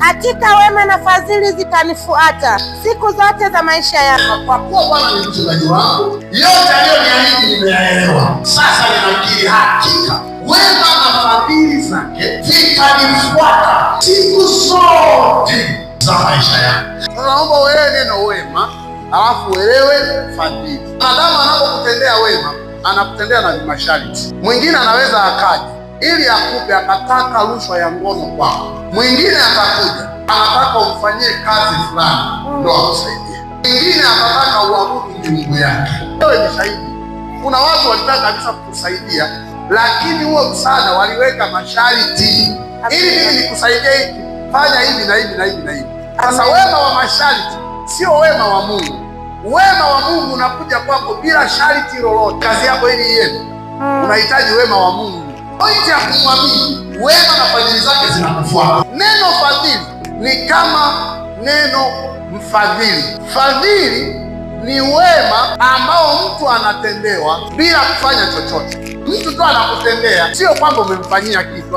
hakika wema na fadhili zitanifuata siku zote za maisha yangu. Kwa kuwa Bwana ni mchungaji wangu, yote aliyoniahidi nimeyaelewa. Sasa ninakiri hakika wema na fadhili zake zitanifuata siku zote za maisha yangu. Tunaomba uelewe neno wema, alafu uelewe fadhili. Mwanadamu anapokutendea wema, anakutendea na masharti. Mwingine anaweza akaja ili akupe, akataka rushwa ya ngono kwako. Mwingine atakuja anataka umfanyie kazi fulani ndo akusaidie. Mwingine atataka uabudu miungu yake. Wewe ni shahidi, kuna watu walitaka kabisa kukusaidia, lakini huo msaada waliweka masharti. Ili mimi nikusaidie hiki, fanya hivi na hivi na hivi na hivi. Sasa wema wa masharti sio wema wa Mungu. Wema wa Mungu unakuja kwako bila sharti lolote. Kazi yako ili iende, unahitaji wema wa Mungu. Pointi ya kumwamini, wema na fadhili zake zinakufuata. Neno fadhili ni kama neno mfadhili. Fadhili ni wema ambao mtu anatendewa bila kufanya chochote. Mtu tu anakutendea, sio kwamba umemfanyia kitu.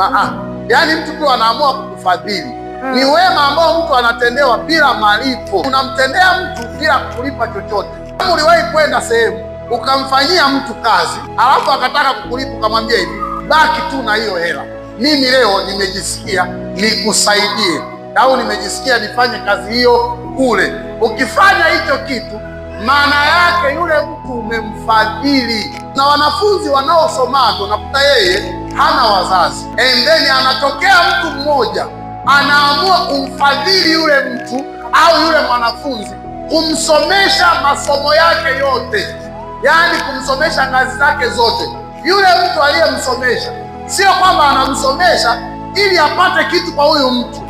Yaani mtu tu anaamua kukufadhili. Ni wema ambao mtu anatendewa bila malipo. Unamtendea mtu bila kukulipa chochote. Kama uliwahi kwenda sehemu ukamfanyia mtu kazi, alafu akataka kukulipa, ukamwambia hivi, baki tu na hiyo hela, mimi leo nimejisikia nikusaidie, au nimejisikia nifanye kazi hiyo kule. Ukifanya hicho kitu, maana yake yule mtu umemfadhili. Na wanafunzi wanaosomaga unakuta yeye hana wazazi, and then anatokea mtu mmoja anaamua kumfadhili yule mtu au yule mwanafunzi, kumsomesha masomo yake yote, yaani kumsomesha ngazi zake zote. Yule mtu aliyemsomesha sio kwamba anamsomesha ili apate kitu kwa huyu mtu.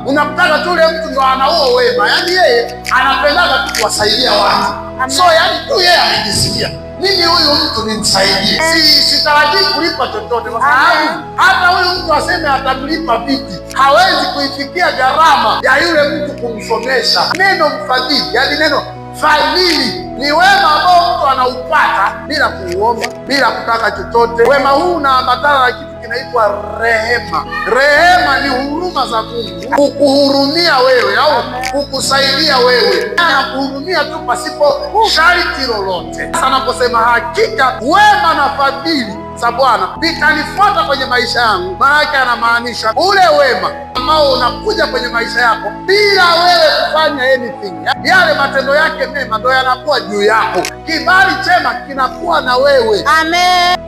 Unamtaka tu yule mtu ndo ana huo wema, yaani yeye anapendaga tu kuwasaidia watu. So yaani tu yeye amejisikia, mimi huyu mtu nimsaidie, sitarajii kulipa chochote, kwa sababu hata huyu mtu aseme atamlipa vipi, hawezi kuifikia gharama ya yule mtu kumsomesha. Neno mfadhili, yaani neno fadhili ni wema ambao mtu anaupata bila kuuomba, bila kutaka chochote. Wema huu unaambatana na kitu kinaitwa rehema. Rehema ni huruma za Mungu kukuhurumia wewe au kukusaidia wewe, anakuhurumia tu pasipo sharti lolote. Sasa anaposema hakika wema na fadhili za Bwana vitanifuata kwenye maisha yangu, maana yake anamaanisha ule wema ambao unakuja kwenye maisha yako bila wewe kufanya anything. Yale matendo yake mema ndo yanakuwa juu yako, kibali chema kinakuwa na wewe. Amen.